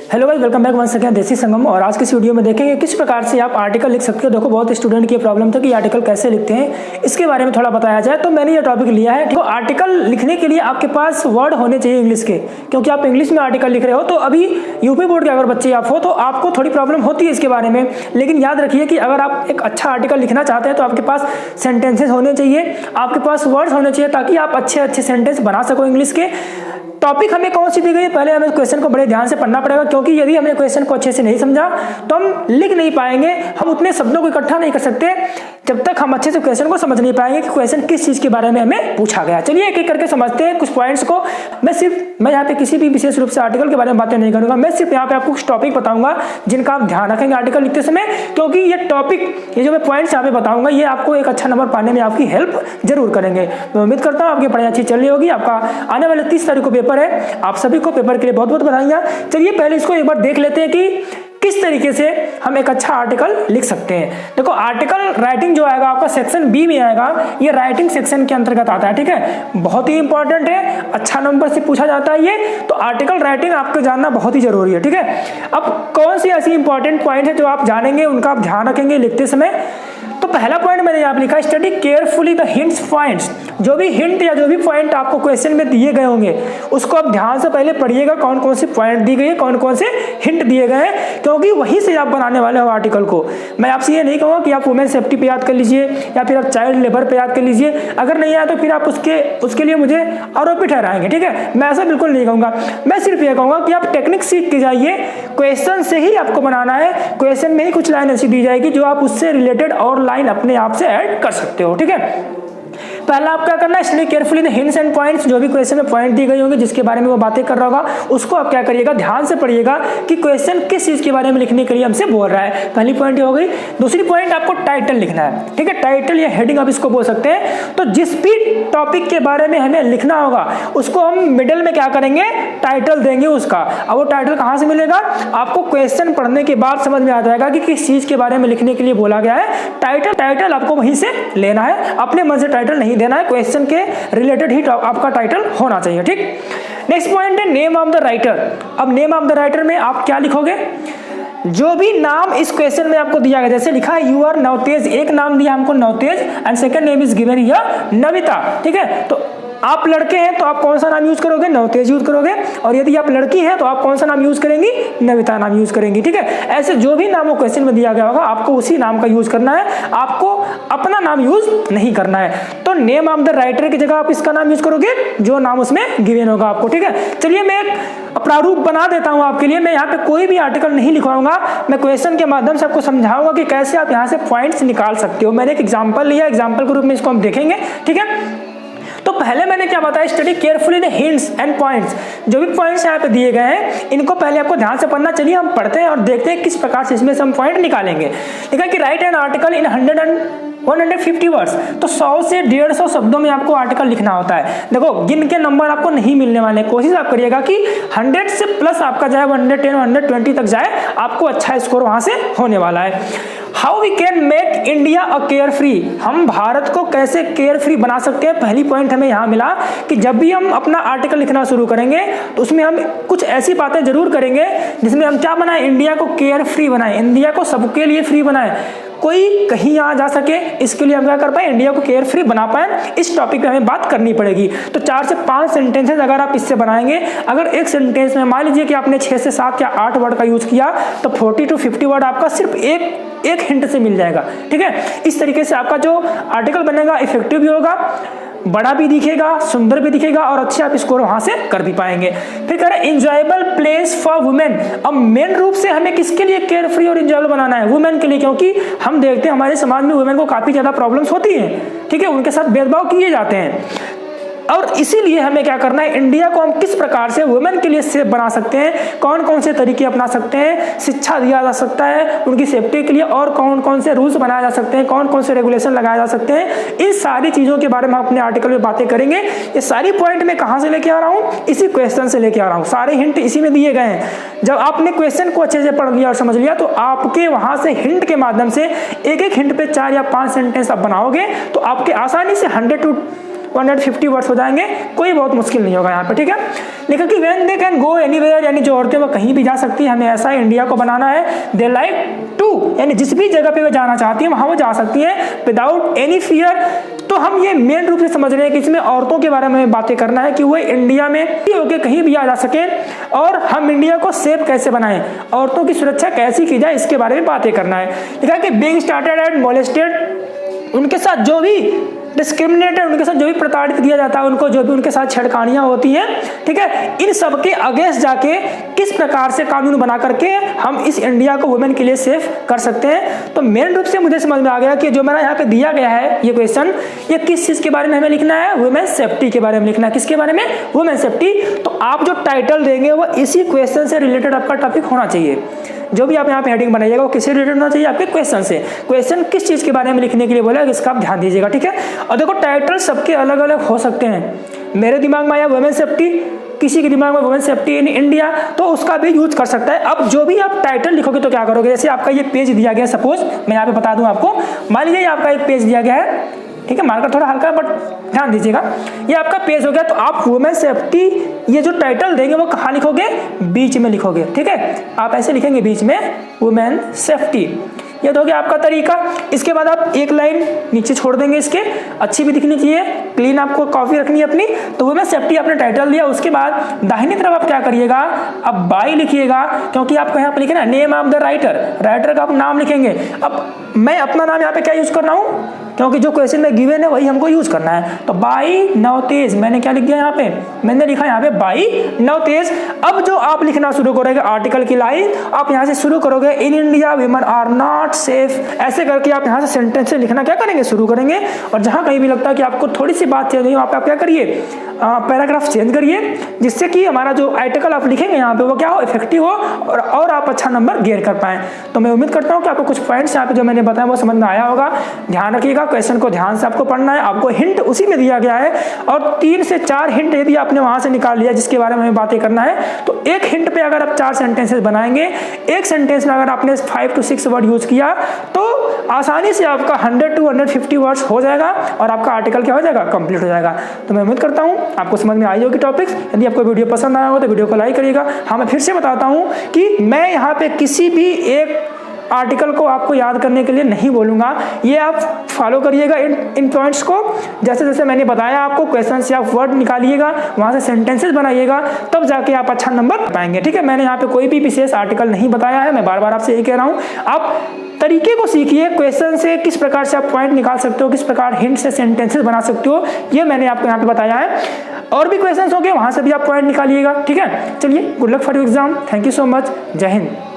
Hello guys, welcome back once again Desi Sangam. और आज की इस वीडियो में देखेंगे किस प्रकार से आप आर्टिकल लिख सकते हो। देखो, बहुत स्टूडेंट की प्रॉब्लम था कि आर्टिकल कैसे लिखते हैं, इसके बारे में थोड़ा बताया जाए। तो मैंने ये टॉपिक लिया है। तो आर्टिकल लिखने के लिए आपके पास वर्ड होने चाहिए इंग्लिश के, क्योंकि आप इंग्लिश में आर्टिकल लिख रहे हो। तो अभी यूपी बोर्ड के अगर बच्चे आप हो तो आपको थोड़ी प्रॉब्लम होती है इसके बारे में। लेकिन याद रखिए कि अगर आप एक अच्छा आर्टिकल लिखना चाहते हैं तो आपके पास सेंटेंसेस होने चाहिए, आपके पास वर्ड्स होने चाहिए, ताकि आप अच्छे अच्छे सेंटेंस बना सको इंग्लिश के। टॉपिक हमें कौन सी दी गई है, पहले हमें क्वेश्चन को बड़े ध्यान से पढ़ना पड़ेगा, क्योंकि यदि हमने क्वेश्चन को अच्छे से नहीं समझा तो हम लिख नहीं पाएंगे। हम उतने शब्दों को इकट्ठा नहीं कर सकते जब तक हम अच्छे से क्वेश्चन को समझ नहीं पाएंगे कि क्वेश्चन किस चीज के बारे में हमें पूछा गया। चलिए एक एक करके समझते हैं कुछ पॉइंट्स को। मैं यहाँ पे किसी भी विशेष रूप से आर्टिकल के बारे में बातें नहीं करूंगा। मैं सिर्फ यहाँ पे आपको कुछ टॉपिक बताऊंगा जिनका आप ध्यान रखेंगे आर्टिकल लिखते समय, क्योंकि ये टॉपिक, ये जो मैं पॉइंट्स यहाँ पे बताऊंगा, ये आपको एक अच्छा नंबर पाने में आपकी हेल्प जरूर करेंगे। मैं उम्मीद करता हूँ आपकी पढ़ाई अच्छी चल रही होगी। आपका आने वाले 30 तारीख को पेपर है। आप सभी को पेपर के लिए बहुत बहुत बधाइयाँ। चलिए पहले इसको एक बार देख लेते हैं कि किस तरीके से हम एक अच्छा आर्टिकल लिख सकते हैं। देखो, आर्टिकल राइटिंग जो आएगा आपका सेक्शन बी में आएगा, ये राइटिंग सेक्शन के अंतर्गत आता है। ठीक है, बहुत ही इंपॉर्टेंट है, अच्छा नंबर से पूछा जाता है ये। तो आर्टिकल राइटिंग आपको जानना बहुत ही जरूरी है। ठीक है, अब कौन सी ऐसी इंपॉर्टेंट पॉइंट है जो आप जानेंगे, उनका आप ध्यान रखेंगे लिखते समय। तो पहला पॉइंट मैंने यहाँ लिखा, study carefully the hints points. जो भी हिंट या जो भी पॉइंट आपको क्वेश्चन में दिए गए होंगे उसको आप ध्यान से पहले पढ़िएगा, कौन कौन से पॉइंट दी गई है, कौन कौन से हिंट दिए गए हैं, क्योंकि वहीं से आप बनाने वाले हो आर्टिकल को। मैं आपसे ये नहीं कहूँगा कि आप वुमेन सेफ्टी पे याद कर लीजिए या फिर आप चाइल्ड लेबर पे याद कर लीजिए। अगर नहीं आया तो फिर आप उसके लिए मुझे आरोपी ठहराएंगे। ठीक है, मैं ऐसा बिल्कुल नहीं कहूँगा। मैं सिर्फ ये कहूँगा कि आप टेक्निक सीख के जाइए, क्वेश्चन से ही आपको बनाना है। क्वेश्चन में ही कुछ लाइन ऐसी दी जाएगी जो आप उससे रिलेटेड और लाइन अपने आप से ऐड कर सकते हो। ठीक है, पहला आप क्या करना है, study carefully the hints and points. जो भी क्वेश्चन में पॉइंट दी गई होंगी जिसके बारे में वो बातें कर रहा होगा, उसको आप क्या करिएगा, ध्यान से पढ़िएगा कि क्वेश्चन किस चीज के बारे में लिखने के लिए हमसे बोल रहा है। पहली पॉइंट हो गई। दूसरी पॉइंट, आपको टाइटल लिखना है। ठीक है, टाइटल या हेडिंग आप इसको बोल सकते हैं। तो जिस भी टॉपिक के बारे में हमें लिखना होगा उसको हम मिडिल में क्या करेंगे, टाइटल देंगे उसका। अब वो टाइटल कहाँ से मिलेगा, आपको क्वेश्चन पढ़ने के बाद समझ में आ जाएगा कि किस चीज के बारे में लिखने के लिए बोला गया है। टाइटल आपको वहीं से लेना है, अपने मन से टाइटल नहीं देना है, क्वेश्चन के रिलेटेड ही आपका टाइटल होना चाहिए। ठीक, नेक्स्ट पॉइंट है नेम ऑफ द राइटर। अब नेम ऑफ द राइटर में आप क्या लिखोगे, जो भी नाम इस क्वेश्चन में आपको दिया गया, जैसे लिखा है यू आर नवतेज, एक नाम दिया हमको Navtej and second name is given here Navita. ठीक है, तो आप लड़के हैं तो आप कौन सा नाम यूज करोगे, नवतेज यूज करोगे, और यदि आप लड़की हैं तो आप कौन सा नाम यूज करेंगी, नविता नाम यूज करेंगी। ठीक है, ऐसे जो भी नाम वो क्वेश्चन में दिया गया होगा आपको उसी नाम का यूज करना है, आपको अपना नाम यूज नहीं करना है। तो नेम ऑफ द राइटर की जगह आप इसका नाम यूज करोगे जो नाम उसमें गिवन होगा आपको। ठीक है, चलिए मैं एक प्रारूप बना देता हूं आपके लिए। मैं यहाँ पे कोई भी आर्टिकल नहीं लिखवाऊंगा, मैं क्वेश्चन के माध्यम से आपको समझाऊंगा कि कैसे आप यहाँ से पॉइंट्स निकाल सकते हो। मैंने एक एग्जाम्पल लिया, एग्जाम्पल के रूप में इसको हम देखेंगे। ठीक है, तो पहले मैंने क्या बताया, study carefully the hints and points. जो भी पॉइंट्स यहाँ पे दिए गए हैं इनको पहले आपको ध्यान से पढ़ना। चलिए हम पढ़ते हैं और देखते हैं किस प्रकार से इसमें से हम पॉइंट निकालेंगे। देखा कि right an article in 150 words. तो 100 से 150 शब्दों में आपको आर्टिकल लिखना होता है। देखो, गिन के नंबर आपको नहीं मिलने वाले, कोशिश आप करिएगा कि 100 से प्लस आपका जाए, 110 120 तक जाए, आपको अच्छा स्कोर वहां से होने वाला है। How we can make India a carefree. हम भारत को कैसे केयर फ्री बना सकते हैं। पहली पॉइंट हमें यहाँ मिला कि जब भी हम अपना आर्टिकल लिखना शुरू करेंगे तो उसमें हम कुछ ऐसी बातें जरूर करेंगे जिसमें हम क्या बनाएं, इंडिया को केयर फ्री बनाएं, इंडिया को सबके लिए फ्री बनाएं, कोई कहीं आ जा सके, इसके लिए हम क्या कर पाए, इंडिया को केयर फ्री बना पाए। इस टॉपिक पे हमें बात करनी पड़ेगी। तो 4 से 5 सेंटेंसेस अगर आप इससे बनाएंगे, अगर एक सेंटेंस में मान लीजिए कि आपने 6 से 7 या 8 वर्ड का यूज किया तो 40 to 50 वर्ड आपका सिर्फ एक हिंट से मिल जाएगा। ठीक है, इस तरीके से आपका जो आर्टिकल बनेगा इफेक्टिव भी होगा, बड़ा भी दिखेगा, सुंदर भी दिखेगा और अच्छे आप स्कोर वहां से कर भी पाएंगे। फिर कह रहे हैं इंजॉयबल प्लेस फॉर वुमेन। अब मेन रूप से हमें किसके लिए केयर फ्री और इंजॉयबल बनाना है, वुमेन के लिए, क्योंकि हम देखते हैं हमारे समाज में वुमेन को काफी ज्यादा प्रॉब्लम्स होती हैं। ठीक है, उनके साथ भेदभाव किए जाते हैं और इसीलिए हमें क्या करना है, इंडिया को हम किस प्रकार से वुमेन के लिए सेफ बना सकते हैं, कौन कौन से तरीके अपना सकते हैं, शिक्षा दिया जा सकता है उनकी सेफ्टी के लिए, और कौन कौन से रूल्स बनाए जा सकते हैं, कौन कौन से रेगुलेशन लगाए जा सकते हैं। इन सारी चीजों के बारे में हम अपने आर्टिकल में बातें करेंगे। ये सारी पॉइंट मैं कहाँ से लेके आ रहा हूँ, इसी क्वेश्चन से लेके आ रहा हूँ। सारे हिंट इसी में दिए गए हैं। जब आपने क्वेश्चन को अच्छे से पढ़ लिया और समझ लिया तो आपके वहां से हिंट के माध्यम से एक एक हिंट पे 4 या 5 सेंटेंस आप बनाओगे तो आपके आसानी से 100 to 150 वर्ड्स हो जाएंगे, कोई बहुत मुश्किल नहीं होगा यहाँ पे, ठीक है। लिखा कि when they can go anywhere, यानी जो औरतें वो कहीं भी जा सकती हैं, हमें ऐसा इंडिया को बनाना है। दे लाइक टू, यानी जिस भी जगह पे वो जाना चाहती हैं वहाँ वो जा सकती हैं विदाउट एनी फियर। तो हम ये मेन रूप से समझ रहे हैं कि इसमें औरतों के बारे में बातें करना है कि वो इंडिया में होके कहीं भी आ जा सके, और हम इंडिया को सेफ कैसे बनाएं, औरतों की सुरक्षा कैसी की जाए, इसके बारे में बातें करना है। लिखा कि बीइंग स्टार्टेड एंड मोलेस्टेड, उनके साथ जो भी डिस्क्रिमिनेटेड, उनके साथ जो भी प्रताड़ित किया जाता है, उनको जो भी उनके साथ छेड़खानियां होती हैं, ठीक है, इन सब के अगेंस्ट जाके किस प्रकार से कानून बना करके हम इस इंडिया को वुमेन के लिए सेफ कर सकते हैं। तो मेन रूप से मुझे समझ में आ गया कि जो मेरा यहाँ पे दिया गया है ये क्वेश्चन, ये किस चीज के बारे में हमें लिखना है, वुमेन सेफ्टी के बारे में लिखना है। किसके बारे में? Women safety. तो आप जो टाइटल देंगे वो इसी क्वेश्चन से रिलेटेड आपका टॉपिक होना चाहिए। जो भी आप यहाँ पे हेडिंग बनाइएगा वो किससे रिलेटेड होना चाहिए? आपके क्वेश्चन से। क्वेश्चन किस चीज के बारे में लिखने के लिए बोला, इसका आप ध्यान दीजिएगा, ठीक है। और देखो टाइटल सबके अलग अलग हो सकते हैं। मेरे दिमाग में आया वुमेन सेफ्टी, किसी के दिमाग में वुमेन सेफ्टी इन इंडिया, तो उसका भी यूज कर सकता है। अब जो भी आप टाइटल लिखोगे तो क्या करोगे, जैसे आपका ये पेज दिया गया, सपोज मैं यहाँ पे बता दूं आपको, मान लीजिए आपका एक पेज दिया गया है, ठीक है, मार्कर थोड़ा हल्का बट ध्यान दीजिएगा, ये आपका पेज हो गया। तो आप वुमेन सेफ्टी ये जो टाइटल देंगे वो कहाँ लिखोगे? बीच में लिखोगे, ठीक है। आप ऐसे लिखेंगे बीच में वुमेन सेफ्टी, ये तो हो गया आपका तरीका। इसके बाद आप एक लाइन नीचे छोड़ देंगे, इसके अच्छी भी दिखनी चाहिए, क्लीन आपको कॉपी रखनी है अपनी। तो वुमेन सेफ्टी आपने टाइटल दिया, उसके बाद दाहिनी तरफ आप क्या करिएगा, अब बाई लिखिएगा, क्योंकि आपको यहाँ पे लिखे ना name of the writer, writer का आप नाम लिखेंगे। अब मैं अपना नाम यहाँ पे क्या यूज कर रहा हूँ, क्योंकि जो क्वेश्चन में गिवन है वही हमको यूज करना है। तो बाई नवतेज, मैंने क्या लिख दिया यहाँ पे, मैंने लिखा यहाँ पे बाई नवतेज। अब जो आप लिखना शुरू करोगे आर्टिकल की लाइन, आप यहाँ से शुरू करोगे in India women are not safe, ऐसे करके आप यहाँ से सेंटेंस से लिखना क्या करेंगे, शुरू करेंगे। और जहाँ कहीं भी लगता है कि आपको थोड़ी सी बात चेंज हुई, वहाँ पे आप क्या करिए, पैराग्राफ चेंज करिए, जिससे कि हमारा जो आर्टिकल आप लिखेंगे यहाँ पे वो क्या हो, इफेक्टिव हो, और आप अच्छा नंबर गेयर कर पाएं। तो मैं उम्मीद करता हूँ कि आपको कुछ पॉइंट्स यहाँ पे जो मैंने बताया वो समझ में आया होगा। ध्यान रखिएगा, क्वेश्चन को ध्यान से आपको पढ़ना है, आपको हिंट उसी में दिया गया है, और 3 से 4 हिंट यदि आपने वहां से निकाल लिया जिसके बारे में हमें बातें करना है, तो एक हिंट पे अगर आप 4 सेंटेंसेस बनाएंगे, एक सेंटेंस में अगर आपने 5 to 6 वर्ड यूज किया, तो आसानी से आपका 100 to 150 वर्ड्स हो जाएगा और आपका आर्टिकल क्या हो जाएगा, कंप्लीट हो जाएगा। तो मैं उम्मीद करता हूँ आपको समझ में आई होगी टॉपिक्स। यदि आपको वीडियो पसंद आया हो तो वीडियो को लाइक करिएगा। हाँ, मैं फिर से बताता हूँ कि मैं यहाँ पे किसी भी एक आर्टिकल को आपको याद करने के लिए नहीं बोलूंगा, ये आप फॉलो करिएगा इन पॉइंट्स को। जैसे जैसे मैंने बताया आपको, क्वेश्चन से आप वर्ड निकालिएगा, वहां से सेंटेंसेस बनाइएगा, तब जाके आप अच्छा नंबर पाएंगे, ठीक है। मैंने यहाँ पे कोई भी विशेष आर्टिकल नहीं बताया है, मैं बार बार आपसे यही कह रहा हूँ। आप तरीके को सीखिए, क्वेश्चन से किस प्रकार से आप पॉइंट निकाल सकते हो, किस प्रकार हिंट से सेंटेंसेस बना सकते हो, ये मैंने आपको यहाँ पे बताया है। और भी क्वेश्चंस होंगे, वहां से भी आप पॉइंट निकालिएगा, ठीक है। चलिए, good luck for your exam. Thank you so much. जय हिंद।